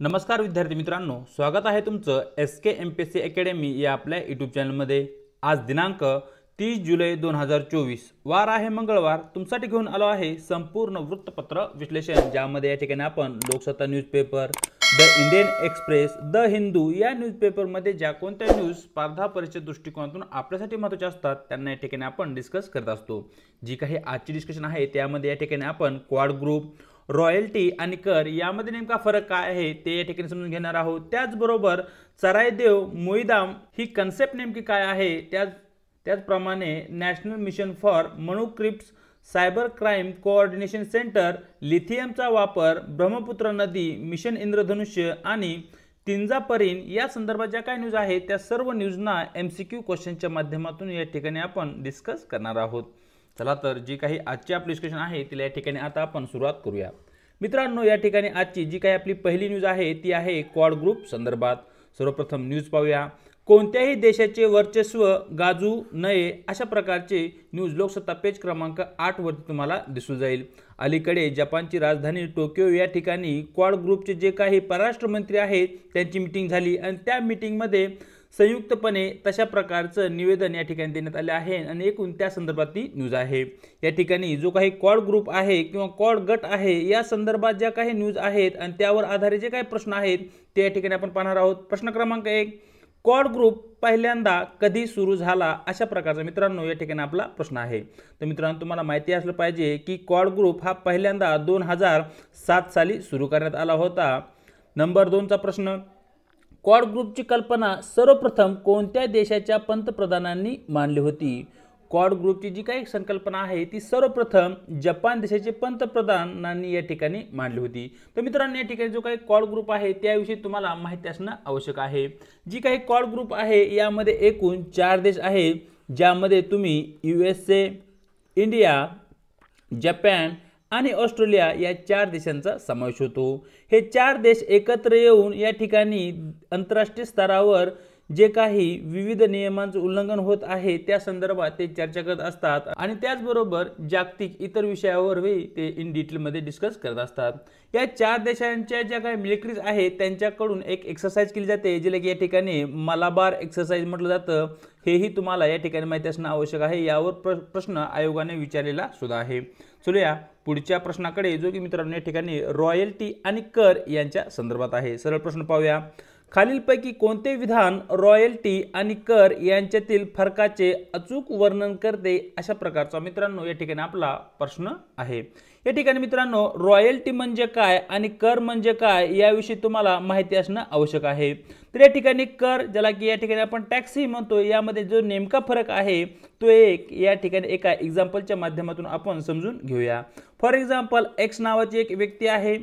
नमस्कार विद्यार्थी मित्रांनो, स्वागत आहे तुमचं SK MPSC अकॅडमी या आपल्या यूट्यूब चॅनलमध्ये। आज दिनांक 30 जुलै 2024 वार आहे मंगळवार। तुमच्यासाठी घेऊन आलो आहे संपूर्ण वृत्तपत्र विश्लेषण, ज्यामध्ये या ठिकाणी आपण Loksatta newspaper, the Indian express, the Hindu या न्यूजपेपरमध्ये ज्या कोणत्या न्यूज स्पर्धा परीक्षे दृष्टिकोनातून आपल्यासाठी महत्त्वाच्या असतात त्यांना या ठिकाणी आपण डिस्कस करत असतो। जी काही आजची डिस्कशन आहे त्यामध्ये या ठिकाणी आपण क्वाड ग्रुप, रॉयल्टी आणि कर यामध्ये नेमका फरक काय आहे ते या ठिकाणी समजून घेणार आहोत। त्याचबरोबर चराईदेव मुईदाम ही कन्सेप्ट नेमकी काय आहे, त्याचप्रमाणे national mission for manuscripts, cyber crime coordination centre, लिथियमचा वापर, ब्रह्मपुत्र नदी, मिशन इंद्रधनुष्य आणि तिंजापरीन या संदर्भात ज्या काही न्यूज आहेत त्या सर्व न्यूजना MCQ क्वेश्चनच्या माध्यमातून या ठिकाणी आपण डिस्कस करणार आहोत। चला तर जी काही आजची आपली डिस्कशन आहे तिला या ठिकाणी आता आपण सुरुवात करूया। मित्रांनो, या ठिकाणी आजची जी काही आपली पहिली न्यूज आहे ती आहे क्वाड ग्रुप संदर्भात। सर्वप्रथम न्यूज पाहूया। कोणत्याही देशाचे वर्चस्व गाजू नये अशा प्रकारचे न्यूज लोकसत्ता पेज क्रमांक 8 वरती तुम्हाला दिसून जाईल। अलीकडे जपानची राजधानी टोकियो या ठिकाणी क्वाड ग्रुपचे जे काही परराष्ट्र मंत्री आहेत त्यांची मीटिंग झाली आणि त्या मीटिंगमध्ये संयुक्तपणे तशा प्रकारचं निवेदन या ठिकाणी देण्यात आले आहे आणि एकूण त्या संदर्भातली न्यूज आहे। या ठिकाणी जो काही क्वाड ग्रुप आहे किंवा क्वाड गट आहे या संदर्भात ज्या काही न्यूज आहेत आणि त्यावर आधारित जे काही प्रश्न आहेत ते या ठिकाणी आपण पाहणार आहोत। प्रश्न क्रमांक 1, क्वाड ग्रुप पहिल्यांदा कधी सुरू झाला अशा प्रकारचा मित्रांनो या ठिकाणी आपला प्रश्न आहे। तर मित्रांनो, तुम्हाला माहिती असलं पाहिजे की क्वाड ग्रुप हा पहिल्यांदा 2007 साली सुरू करण्यात आला होता। नंबर 2 चा प्रश्न, क्वाड ग्रुपची कल्पना सर्वप्रथम कोणत्या देशाच्या पंतप्रधानांनी मांडली होती? क्वाड ग्रुपची जी काही संकल्पना आहे ती सर्वप्रथम जपान देशाचे पंतप्रधानांनी या ठिकाणी मांडली होती। तर मित्रांनो, या ठिकाणी जो काही क्वाड ग्रुप आहे त्याविषयी तुम्हाला माहिती असणं आवश्यक आहे। जी काही क्वाड ग्रुप आहे यामध्ये एकूण 4 देश आहेत, ज्यामध्ये तुम्ही USA, इंडिया, जपान आणि ऑस्ट्रेलिया या 4 देशांचा समावेश होतो। हे 4 देश एकत्र येऊन या ठिकाणी आंतरराष्ट्रीय स्तरावर जे काही विविध नियमांचे उल्लंघन होत आहे त्या संदर्भात ते चर्चा करत असतात आणि त्याचबरोबर जागतिक इतर विषयावरही ते इन डिटेलमध्ये डिस्कस करत असतात। या 4 देशांच्या ज्या काही मिलिटरीज आहेत त्यांच्याकडून एक एक्सरसाइज केली जाते जिला की या ठिकाणी मलाबार एक्सरसाइज म्हटलं जातं। हेही तुम्हाला या ठिकाणी माहिती असणं आवश्यक आहे। यावर प्रश्न आयोगाने विचारलेला सुद्धा आहे। चलूया पुढच्या प्रश्नाकडे, जो की मित्रांनो या ठिकाणी रॉयल्टी आणि कर यांच्या संदर्भात आहे। सरळ प्रश्न पाहूया। खालीलपैकी कोणते विधान रॉयल्टी आणि कर यांच्यातील फरकाचे अचूक वर्णन करते अशा प्रकारचा मित्रांनो या ठिकाणी आपला प्रश्न आहे। या ठिकाणी मित्रांनो रॉयल्टी म्हणजे काय आणि कर म्हणजे काय याविषयी तुम्हाला माहिती असणं आवश्यक आहे। तर या ठिकाणी कर, ज्याला की या ठिकाणी आपण टॅक्सही म्हणतो, यामध्ये जो नेमका फरक आहे तो या ठिकाणी एका एक्झाम्पलच्या माध्यमातून आपण समजून घेऊया। फॉर एक्झाम्पल, एक्स नावाची एक व्यक्ती आहे।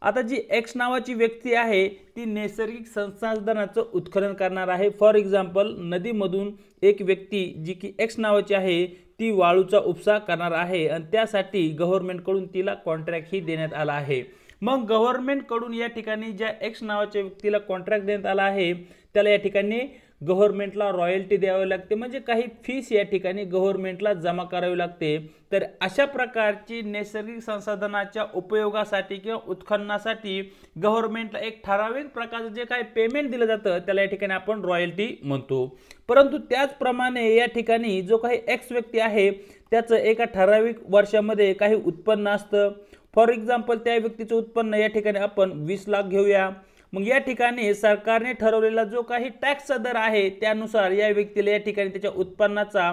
आता जी एक्स नावाची व्यक्ती आहे ती नैसर्गिक संसाधनाचं उत्खनन करणार आहे। फॉर एक्झाम्पल, नदीमधून एक व्यक्ती जी की एक्स नावाची आहे ती वाळूचा उपसा करणार आहे आणि त्यासाठी गव्हर्नमेंटकडून तिला कॉन्ट्रॅक्ट ही देण्यात आला आहे। मग गव्हर्नमेंटकडून या ठिकाणी ज्या एक्स नावाच्या व्यक्तीला कॉन्ट्रॅक्ट देण्यात आला आहे त्याला या ठिकाणी गव्हर्नमेंटला रॉयल्टी द्यावी लागते, म्हणजे काही फीस या ठिकाणी गव्हर्नमेंटला जमा करावी लागते। तर अशा प्रकारची नैसर्गिक संसाधनाच्या उपयोगासाठी किंवा उत्खननासाठी गव्हर्नमेंटला एक ठराविक प्रकारचं जे काही पेमेंट दिलं जातं त्याला या ठिकाणी आपण रॉयल्टी म्हणतो। परंतु त्याचप्रमाणे या ठिकाणी जो काही एक्स व्यक्ती आहे त्याचं एका ठराविक वर्षामध्ये काही उत्पन्न असतं। फॉर एक्झाम्पल, त्या व्यक्तीचं उत्पन्न या ठिकाणी आपण 20 लाख घेऊया। मग या ठिकाणी सरकारने ठरवलेला जो काही टॅक्सचा दर आहे त्यानुसार या व्यक्तीला या ठिकाणी त्याच्या उत्पन्नाचा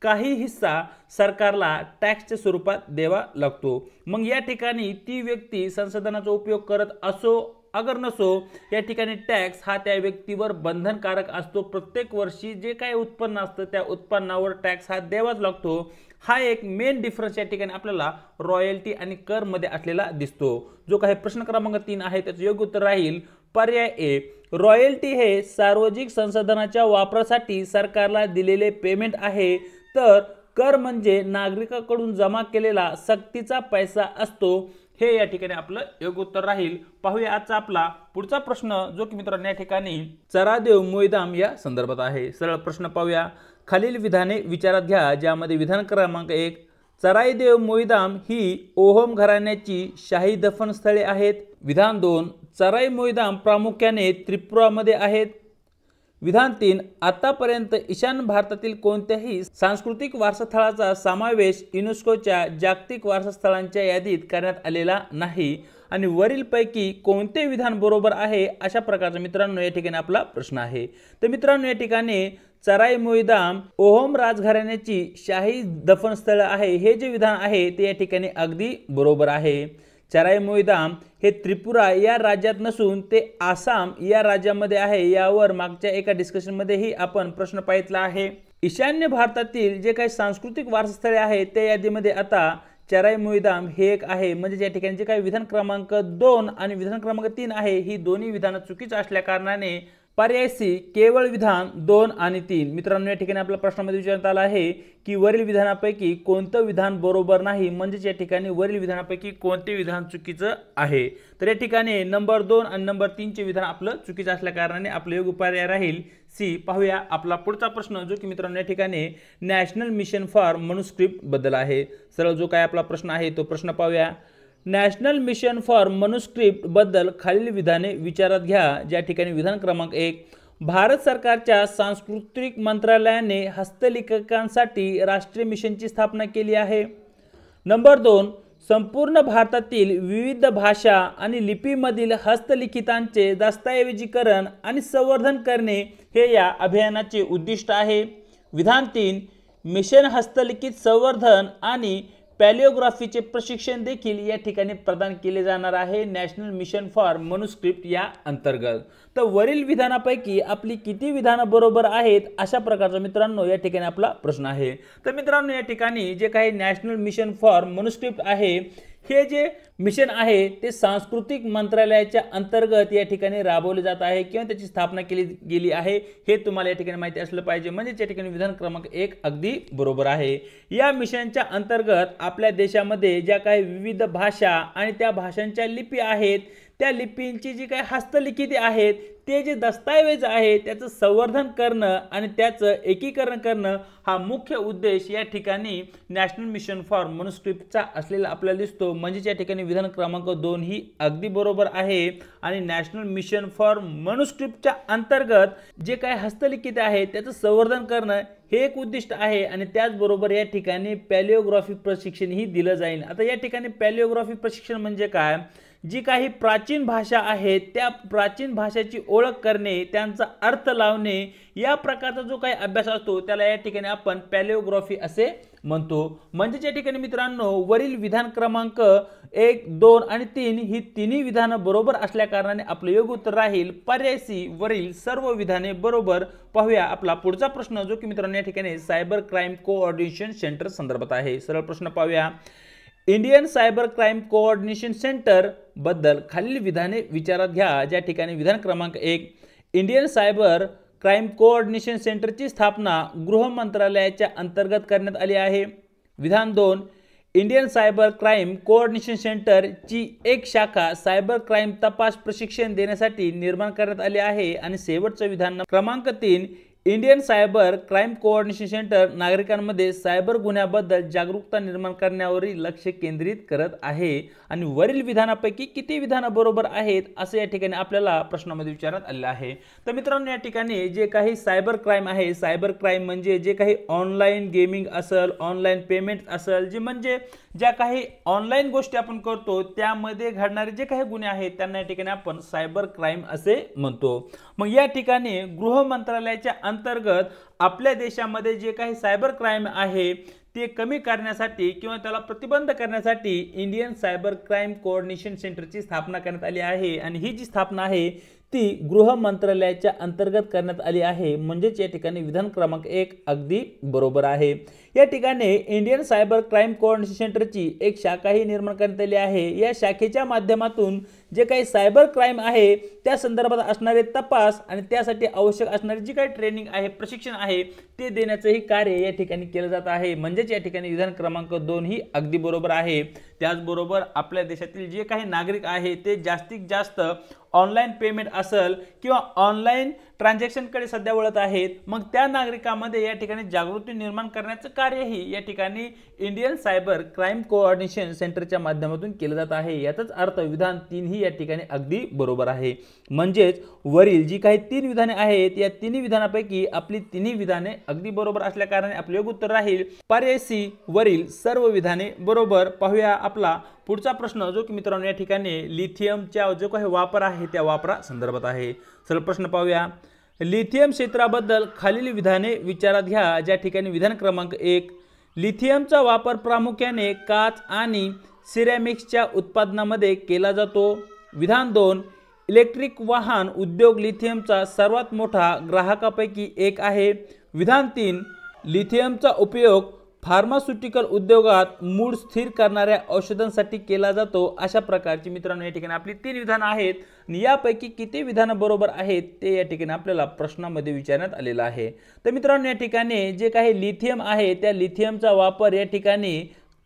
काही हिस्सा सरकारला टॅक्सच्या स्वरूपात द्यावा लागतो। मग या ठिकाणी ती व्यक्ती संसाधनाचा उपयोग करत असो अगर नसो, या ठिकाणी टॅक्स हा त्या व्यक्तीवर बंधनकारक असतो। प्रत्येक वर्षी जे काही उत्पन्न असतं त्या उत्पन्नावर टॅक्स हा द्यावाच लागतो। हा एक मेन डिफरन्स या ठिकाणी आपल्याला रॉयल्टी आणि कर मध्ये असलेला दिसतो। जो काही प्रश्न क्रमांक 3 आहे त्याचं योग्य उत्तर राहील पर्याय ए। रॉयल्टी हे सार्वजनिक संसाधनाच्या वापरासाठी सरकारला दिलेले पेमेंट आहे, तर कर म्हणजे नागरिकांकडून जमा केलेला सक्तीचा पैसा असतो। हे या ठिकाणी आपलं योग्य उत्तर राहील। पाहूया आजचा आपला पुढचा प्रश्न, जो की मित्रांनो या ठिकाणी चरादेव मुईदाम या संदर्भात आहे। सरळ प्रश्न पाहूया। खालील विधाने विचारात घ्या, ज्यामध्ये विधान क्रमांक 1, चराईदेव मोईदाम ही ओहम घराण्याची शाही दफनस्थळे आहेत. विधान 2, चराई मोईदाम प्रामुख्याने त्रिपुरामध्ये आहेत. विधान 3, आतापर्यंत ईशान्य भारतातील कोणत्याही सांस्कृतिक वारसास्थळाचा समावेश युनेस्कोच्या जागतिक वारसास्थळांच्या यादीत करण्यात आलेला नाही. आणि वरीलपैकी कोणते विधान बरोबर आहे, अशा प्रकारचा मित्रांनो या ठिकाणी आपला प्रश्न आहे. तर मित्रांनो या ठिकाणी चराई मोईदाम ओहम राजघराण्याची शाही दफनस्थळ आहे हे जे विधान आहे ते या ठिकाणी अगदी बरोबर आहे. चराई मोईदाम हे त्रिपुरा या राज्यात नसून ते आसाम या राज्यामध्ये आहे. यावर मागच्या एका डिस्कशनमध्येही आपण प्रश्न पाहितला आहे. ईशान्य भारतातील जे काही सांस्कृतिक वारसास्थळे आहेत त्या यादीमध्ये आता चराई मोईदाम हे एक आहे. म्हणजे या ठिकाणी जे काही विधान क्रमांक 2 आणि विधान क्रमांक 3 आहे ही दोन्ही विधानं चुकीची असल्या कारणाने पर्याय सी केवळ विधान 2 आणि 3. मित्रांनो या ठिकाणी आपल्या प्रश्नामध्ये विचारण्यात आला आहे की वरील विधानापैकी कोणतं विधान बरोबर नाही, म्हणजे या ठिकाणी वरील विधानापैकी कोणते विधान चुकीचं आहे. तर या ठिकाणी नंबर 2 आणि नंबर 3 चे विधान आपलं चुकीचं असल्या कारणाने आपलं योग्य पर्याय राहील सी. पाहूया आपला पुढचा प्रश्न जो की मित्रांनो या ठिकाणी नॅशनल मिशन फॉर मनुस्क्रिप्ट बद्दल आहे. सरळ जो काय आपला प्रश्न आहे तो प्रश्न पाहूया. नॅशनल मिशन फॉर मनुस्क्रिप्ट बद्दल खालील विधाने विचारात घ्या. ज्या ठिकाणी विधान क्रमांक 1, भारत सरकारच्या सांस्कृतिक मंत्रालयाने हस्तलिखितांसाठी राष्ट्रीय मिशनची स्थापना केली आहे. नंबर 2, संपूर्ण भारतातील विविध भाषा आणि लिपीमधील हस्तलिखितांचे दस्तऐवजीकरण आणि संवर्धन करणे हे या अभियानाचे उद्दिष्ट आहे. विधान 3, मिशन हस्तलिखित संवर्धन आणि पॅलिओग्राफीचे प्रशिक्षण देखील या ठिकाणी प्रदान केले जाणार आहे नॅशनल मिशन फॉर मनुस्क्रिप्ट या अंतर्गत. तर वरील विधानापैकी आपली किती विधानं बरोबर आहेत, अशा प्रकारचा मित्रांनो या ठिकाणी आपला प्रश्न आहे. तर मित्रांनो या ठिकाणी जे काही नॅशनल मिशन फॉर मनुस्क्रिप्ट आहे हे जे मिशन आहे ते सांस्कृतिक मंत्रालयाच्या अंतर्गत या ठिकाणी राबवले जात आहे किंवा त्याची स्थापना केली गेली आहे हे तुम्हाला या ठिकाणी माहिती असलं पाहिजे. म्हणजे या ठिकाणी विधान क्रमांक 1 अगदी बरोबर आहे. या मिशनच्या अंतर्गत आपल्या देशामध्ये ज्या काही विविध भाषा आणि त्या भाषांच्या लिपी आहेत त्या लिपींची जी काही हस्तलिखिते आहेत ते जे दस्तऐवज आहे त्याचं संवर्धन करणं आणि त्याचं एकीकरण करणं हा मुख्य उद्देश या ठिकाणी नॅशनल मिशन फॉर मनुस्क्रिप्टचा असलेला आपल्याला दिसतो. म्हणजे या ठिकाणी विधान क्रमांक 2 ही अगदी बरोबर आहे. आणि नॅशनल मिशन फॉर मनुस्क्रिप्टच्या अंतर्गत जे काही हस्तलिखित आहे त्याचं संवर्धन करणं हे एक उद्दिष्ट आहे. आणि त्याचबरोबर या ठिकाणी पॅलिओग्राफी प्रशिक्षण ही दिलं जाईल. आता या ठिकाणी पॅलिओग्राफी प्रशिक्षण म्हणजे काय, जी काही प्राचीन भाषा आहेत त्या प्राचीन भाषेची ओळख करणे, त्यांचा अर्थ लावणे, या प्रकारचा जो काही अभ्यास असतो त्याला या ठिकाणी आपण पॅलिओग्राफी असे म्हणतो. म्हणजे या ठिकाणी मित्रांनो वरील विधान क्रमांक 1, 2 आणि 3 ही तिन्ही विधानं बरोबर असल्या कारणाने आपलं योग्य उत्तर राहील पर्याय सी, वरील सर्व विधाने बरोबर. पाहूया आपला पुढचा प्रश्न जो की मित्रांनो या ठिकाणी सायबर क्राईम कोऑर्डिनेशन सेंटर संदर्भात आहे. सरळ प्रश्न पाहूया. Indian cyber crime coordination centre बद्दल खालील विधाने विचारात घ्या. ज्या ठिकाणी विधान क्रमांक 1, इंडियन सायबर क्राईम कोऑर्डिनेशन सेंटरची स्थापना गृह मंत्रालयाच्या अंतर्गत करण्यात आली आहे. विधान 2, इंडियन सायबर क्राईम कोऑर्डिनेशन सेंटरची एक शाखा सायबर क्राईम तपास प्रशिक्षण देण्यासाठी निर्माण करण्यात आली आहे. आणि शेवटचं विधान क्रमांक 3, Indian cyber crime coordination centre नागरिकांमध्ये सायबर गुन्ह्याबद्दल जागरूकता निर्माण करण्यावरील लक्ष केंद्रित करत आहे. आणि वरील विधानापैकी किती विधानं बरोबर आहेत असं या ठिकाणी आपल्याला प्रश्नामध्ये विचारण्यात आलेलं आहे. तर मित्रांनो या ठिकाणी जे काही सायबर क्राईम आहे, सायबर क्राईम म्हणजे जे काही ऑनलाईन गेमिंग असेल, ऑनलाईन पेमेंट असेल, जे म्हणजे ज्या काही ऑनलाईन गोष्टी आपण करतो त्यामध्ये घडणारे जे काही गुन्हे आहेत त्यांना या ठिकाणी आपण सायबर क्राईम असे म्हणतो. मग या ठिकाणी गृह मंत्रालयाच्या अंतर्गत आपल्या देशामध्ये जे काही सायबर क्राईम आहे ते कमी करण्यासाठी किंवा त्याला प्रतिबंध करण्यासाठी इंडियन सायबर क्राईम कोऑर्डिनेशन सेंटरची स्थापना करण्यात आली आहे. आणि ही जी स्थापना आहे ती गृह मंत्रालयाच्या अंतर्गत करण्यात आली आहे. म्हणजेच या ठिकाणी विधान क्रमांक 1 अगदी बरोबर आहे. या ठिकाणी इंडियन सायबर क्राईम कोऑर्डिनेशन सेंटरची एक शाखाही निर्माण करण्यात आली आहे. या शाखेच्या माध्यमातून जे काही सायबर क्राईम आहे त्या संदर्भात असणारे तपास आणि त्यासाठी आवश्यक असणारे जी काही ट्रेनिंग आहे, प्रशिक्षण आहे ते देण्याचंही कार्य या ठिकाणी केलं जात आहे. म्हणजेच या ठिकाणी विधान क्रमांक 2 ही अगदी बरोबर आहे. त्याचबरोबर आपल्या देशातील जे काही नागरिक आहे ते जास्तीत जास्त ऑनलाईन पेमेंट असेल किंवा ऑनलाईन ट्रान्झॅक्शनकडे सध्या वळत आहेत, मग त्या नागरिकांमध्ये या ठिकाणी जागृती निर्माण करण्याचं कार्यही या ठिकाणी इंडियन सायबर क्राईम कोऑर्डिनेशन सेंटरच्या माध्यमातून केलं जात आहे। याचाच अर्थ विधान 3 ही या ठिकाणी अगदी बरोबर आहे। म्हणजेच वरील जी काही 3 विधाने आहेत या तिन्ही विधानापैकी आपली तिन्ही विधाने अगदी बरोबर असल्या कारणाने आपले योग्य उत्तर राहील पर्याय सी वरील सर्व विधाने बरोबर। पाहूया आपला पुढचा प्रश्न, जो की मित्रांनो या ठिकाणी लिथियमच्या जो काही वापर आहे त्या वापरा संदर्भात आहे। सरळ प्रश्न पाहूया, लिथियम क्षेत्राबद्दल खालील विधाने विचारात घ्या। ज्या ठिकाणी विधान क्रमांक 1, लिथियमचा वापर प्रामुख्याने काच आणि सिरॅमिक्सच्या उत्पादनामध्ये केला जातो। विधान 2, इलेक्ट्रिक वाहन उद्योग लिथियमचा सर्वात मोठा ग्राहकापैकी एक आहे। विधान 3, लिथियमचा उपयोग फार्मास्युटिकल उद्योगात मूळ स्थिर करणाऱ्या औषधांसाठी केला जातो। अशा प्रकारची मित्रांनो या ठिकाणी आपली 3 विधानं आहेत आणि यापैकी किती विधानं बरोबर आहेत ते या ठिकाणी आपल्याला प्रश्नामध्ये विचारण्यात आलेलं आहे। तर मित्रांनो या ठिकाणी जे काही लिथियम आहे त्या लिथियमचा वापर या ठिकाणी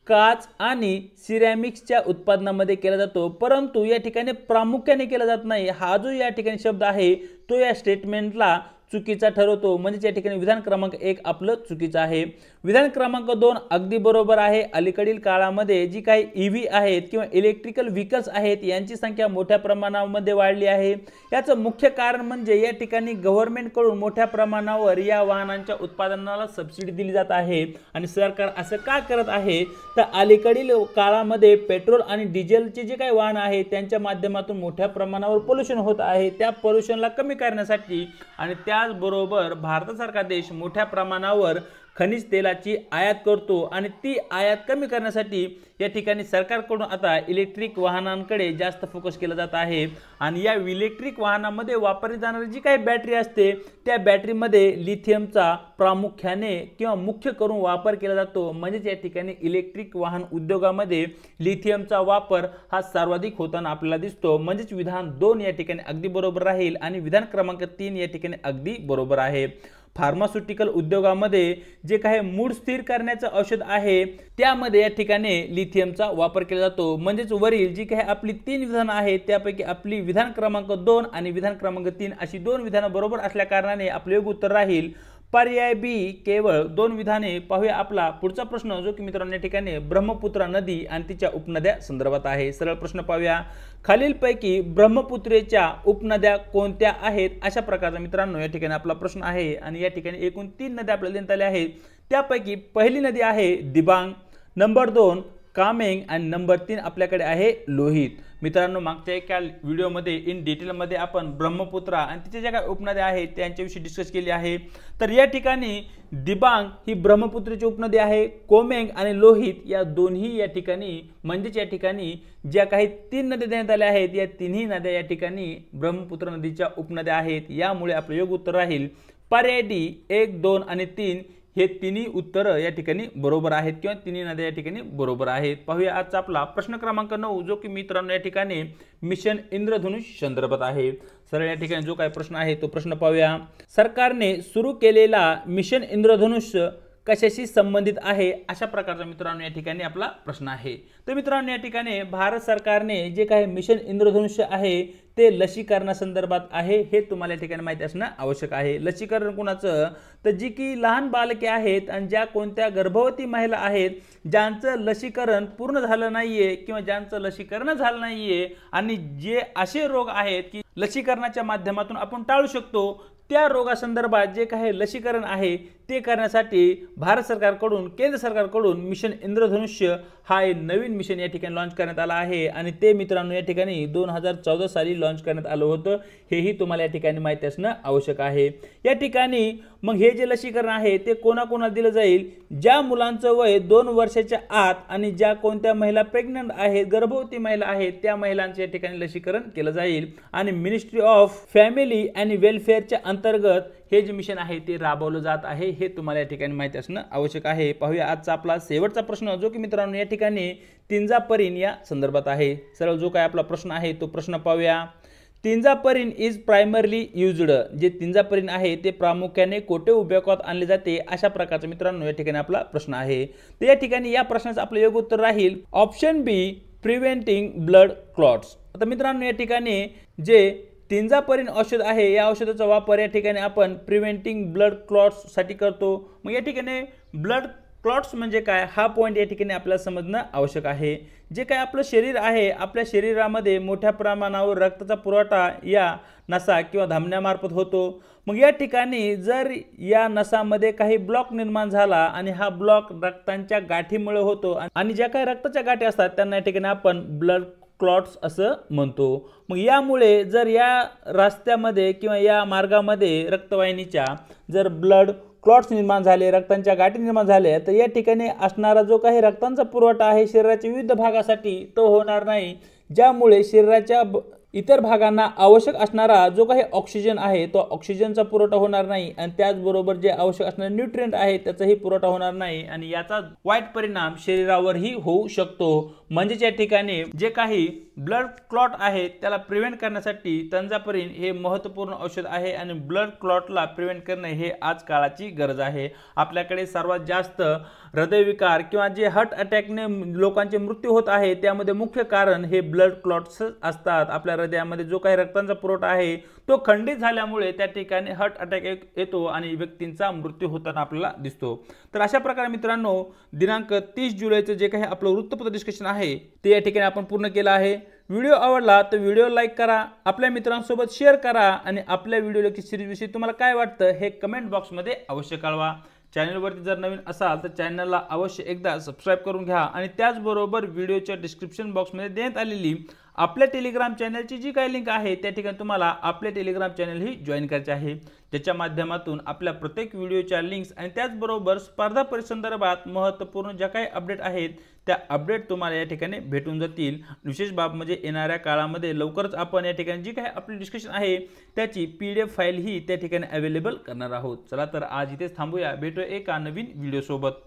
काच आणि सिरॅमिक्सच्या उत्पादनामध्ये केला जातो, परंतु या ठिकाणी प्रामुख्याने केला जात नाही। हा जो या ठिकाणी शब्द आहे तो या स्टेटमेंटला चुकीचा ठरवतो, म्हणजे या ठिकाणी विधान क्रमांक 1 आपलं चुकीचं आहे। विधान क्रमांक 2 अगदी बरोबर आहे। अलीकडील काळामध्ये जी काही ईव्ही आहेत किंवा इलेक्ट्रिकल व्हेकल्स आहेत यांची संख्या मोठ्या प्रमाणामध्ये वाढली आहे। याचं मुख्य कारण म्हणजे या ठिकाणी गव्हर्नमेंटकडून मोठ्या प्रमाणावर या वाहनांच्या उत्पादनाला सबसिडी दिली जात आहे आणि सरकार असं का करत आहे तर अलीकडील काळामध्ये पेट्रोल आणि डिझेलचे जे काही वाहन आहेत त्यांच्या माध्यमातून मोठ्या प्रमाणावर पोल्युशन होत आहे। त्या पोल्युशनला कमी करण्यासाठी आणि त्याचबरोबर भारतासारखा देश मोठ्या प्रमाणावर खनिज तेलाची आयात करतो आणि ती आयात कमी करण्यासाठी या ठिकाणी सरकारकडून आता इलेक्ट्रिक वाहनांकडे जास्त फोकस केला जात आहे आणि या इलेक्ट्रिक वाहनांमध्ये वापरली जाणारी जी काही बॅटरी असते त्या बॅटरीमध्ये लिथियमचा प्रामुख्याने किंवा मुख्य करून वापर केला जातो। म्हणजे या ठिकाणी इलेक्ट्रिक वाहन उद्योगामध्ये लिथियमचा वापर हा सर्वाधिक होताना आपल्याला दिसतो। म्हणजेच विधान 2 या ठिकाणी अगदी बरोबर राहील आणि विधान क्रमांक 3 या ठिकाणी अगदी बरोबर आहे। फार्मास्युटिकल उद्योगामध्ये जे काही मूळ स्थिर करण्याचं औषध आहे त्यामध्ये या ठिकाणी लिथियमचा वापर केला जातो। म्हणजेच वरील जी काही आपली 3 विधानं आहेत त्यापैकी आपली विधान क्रमांक 2 आणि विधान क्रमांक 3 अशी 2 विधानं बरोबर असल्या कारणाने आपले योग्य उत्तर राहील पर्याय बी केवळ 2 विधाने। पाहूया आपला पुढचा प्रश्न, जो की मित्रांनो या ठिकाणी ब्रह्मपुत्रा नदी आणि तिच्या उपनद्या संदर्भात आहे। सरळ प्रश्न पाहूया, खालीलपैकी ब्रह्मपुत्रेच्या उपनद्या कोणत्या आहेत? अशा प्रकारचा मित्रांनो या ठिकाणी आपला प्रश्न आहे आणि या ठिकाणी एकूण 3 नद्या आपल्याला देण्यात आल्या आहेत। त्यापैकी पहिली नदी आहे दिबांग, नंबर 2 कामेंग आणि नंबर 3 आपल्याकडे आहे लोहित। मित्रांनो मागच्या एका व्हिडिओमध्ये इन डिटेलमध्ये आपण ब्रह्मपुत्रा आणि तिच्या ज्या काही उपनद्या आहेत त्यांच्याविषयी डिस्कस केली आहे। तर या ठिकाणी दिबांग ही ब्रह्मपुत्रेची उपनदी आहे, कोमेंग आणि लोहित या दोन्ही या ठिकाणी म्हणजेच या ठिकाणी ज्या काही 3 नद्या देण्यात आल्या आहेत या तिन्ही नद्या या ठिकाणी ब्रह्मपुत्र नदीच्या उपनद्या आहेत। यामुळे आपले योग्य उत्तर राहील पर्याय डी 1, 2 आणि 3 हे तिन्ही उत्तर या ठिकाणी बरोबर आहेत किंवा तिन्ही नद्या या ठिकाणी बरोबर आहेत। पाहूया आजचा आपला प्रश्न क्रमांक 9, जो की मित्रांनो या ठिकाणी मिशन इंद्रधनुष संदर्भात आहे। सरळ या ठिकाणी जो काही प्रश्न आहे तो प्रश्न पाहूया, सरकारने सुरू केलेला मिशन इंद्रधनुष कशाशी संबंधित आहे? अशा प्रकारचा मित्रांनो या ठिकाणी आपला प्रश्न आहे। तर मित्रांनो या ठिकाणी भारत सरकारने जे काही मिशन इंद्रधनुष्य आहे ते लसीकरणासंदर्भात आहे, हे तुम्हाला या ठिकाणी माहिती असणं आवश्यक आहे। लसीकरण कोणाचं? तर जी की लहान बालके आहेत आणि ज्या कोणत्या गर्भवती महिला आहेत ज्यांचं लसीकरण पूर्ण झालं नाहीये किंवा ज्यांचं लसीकरण झालं नाहीये आणि जे असे रोग आहेत की लसीकरणाच्या माध्यमातून आपण टाळू शकतो त्या रोगासंदर्भात जे काही लसीकरण आहे ते करण्यासाठी भारत सरकारकडून केंद्र सरकारकडून मिशन इंद्रधनुष्य हा एक नवीन मिशन या ठिकाणी लॉन्च करण्यात आला आहे आणि ते मित्रांनो या ठिकाणी 2014 साली लॉन्च करण्यात आलं होतं, हेही तुम्हाला या ठिकाणी माहिती असणं आवश्यक आहे। या ठिकाणी मग हे जे लसीकरण आहे ते कोणाकोणाला दिलं जाईल? ज्या मुलांचं वय 2 वर्षाच्या आत आणि ज्या कोणत्या महिला प्रेग्नंट आहेत गर्भवती महिला आहेत त्या महिलांचे या ठिकाणी लसीकरण केलं जाईल आणि मिनिस्ट्री ऑफ फॅमिली अँड वेलफेअरच्या अंतर्गत हे जे मिशन आहे ते राबवलं जात आहे, हे तुम्हाला या ठिकाणी माहिती असणं आवश्यक आहे। पाहूया आजचा आपला शेवटचा प्रश्न, जो की मित्रांनो या ठिकाणी तिंजापरीन या संदर्भात आहे। सरळ जो काय आपला प्रश्न आहे तो प्रश्न पाहूया, तिंजापरीन इज प्रायमरली युज्ड, जे तिंजापरीन आहे ते प्रामुख्याने कोठे उपयोगात आणले जाते? अशा प्रकारचा मित्रांनो या ठिकाणी आपला प्रश्न आहे। तर या ठिकाणी या प्रश्नाचं आपलं योग्य उत्तर राहील ऑप्शन बी प्रिव्हेंटिंग ब्लड क्लॉट्स। आता मित्रांनो या ठिकाणी जे तिंजापरीन औषध आहे, या औषधाचा वापर या ठिकाणी आपण प्रिव्हेंटिंग ब्लड क्लॉट्ससाठी करतो। मग या ठिकाणी ब्लड क्लॉट्स म्हणजे काय, हा पॉईंट या ठिकाणी आपल्याला समजणं आवश्यक आहे। जे काय आपलं शरीर आहे, आपल्या शरीरामध्ये मोठ्या प्रमाणावर रक्ताचा पुरवठा या नसा किंवा धमन्यामार्फत होतो। मग या ठिकाणी जर या नसामध्ये काही ब्लॉक निर्माण झाला आणि हा ब्लॉक रक्तांच्या गाठीमुळे होतो आणि ज्या काही रक्ताच्या गाठी असतात त्यांना या ठिकाणी आपण ब्लड क्लॉट्स असं म्हणतो। मग यामुळे जर या रस्त्यामध्ये किंवा या मार्गामध्ये रक्तवाहिनीच्या जर ब्लड क्लॉट्स निर्माण झाले, रक्तांच्या गाठी निर्माण झाल्या, तर या ठिकाणी असणारा जो काही रक्तांचा पुरवठा आहे शरीराच्या विविध भागासाठी तो होणार नाही, ज्यामुळे शरीराच्या इतर भागांना आवश्यक असणारा जो काही ऑक्सिजन आहे तो ऑक्सिजनचा पुरवठा होणार नाही आणि त्याचबरोबर जे आवश्यक असणारे न्यूट्रिएंट आहे त्याचाही पुरवठा होणार नाही आणि याचा वाईट परिणाम शरीरावरही होऊ शकतो। म्हणजे या ठिकाणी जे काही ब्लड क्लॉट आहे त्याला प्रिव्हेंट करण्यासाठी तंजापरीन हे महत्त्वपूर्ण औषध आहे आणि ब्लड क्लॉटला प्रिव्हेंट करणे हे आज काळाची गरज आहे। आपल्याकडे सर्वात जास्त हृदयविकार किंवा जे हार्ट अटॅकने लोकांचे मृत्यू होत आहे त्यामध्ये मुख्य कारण हे ब्लड क्लॉट्स असतात। आपल्या हृदयामध्ये जो काही रक्ताचा पुरवठा आहे तो खंडित झाल्यामुळे त्या ठिकाणी हार्ट अटॅक येतो आणि व्यक्तींचा मृत्यू होताना आपल्याला दिसतो। तर अशा प्रकारे मित्रांनो, दिनांक 30 जुलैचं जे काही आपलं वृत्तपत्र डिस्कशन आहे ते या ठिकाणी आपण पूर्ण केलं आहे। व्हिडिओ आवडला तर व्हिडिओ लाईक करा, आपल्या मित्रांसोबत शेअर करा आणि आपल्या व्हिडिओ लेक्चर सीरीजविषयी तुम्हाला काय वाटतं हे कमेंट बॉक्समध्ये अवश्य कळवा। चॅनलवरती जर नवीन असाल तर चॅनलला अवश्य एकदा सबस्क्राईब करून घ्या आणि त्याचबरोबर व्हिडिओच्या डिस्क्रिप्शन बॉक्समध्ये देण्यात आलेली आपल्या टेलिग्राम चॅनलची जी काही लिंक आहे त्या ठिकाणी तुम्हाला आपले टेलिग्राम चॅनल ही जॉईन करायचे आहे, ज्याच्या माध्यमातून आपल्या प्रत्येक व्हिडिओच्या लिंक्स आणि त्याचबरोबर स्पर्धा परीक्षेसंदर्भात महत्त्वपूर्ण ज्या काही अपडेट आहेत त्या अपडेट तुम्हाला या ठिकाणी भेटून जातील। विशेष बाब म्हणजे येणाऱ्या काळामध्ये लवकरच आपण या ठिकाणी जी काही आपली डिस्कशन आहे त्याची PDF फाईल ही त्या ठिकाणी अवेलेबल करणार आहोत। चला तर आज इथेच थांबूया, भेटूया एका नवीन व्हिडिओ सोबत।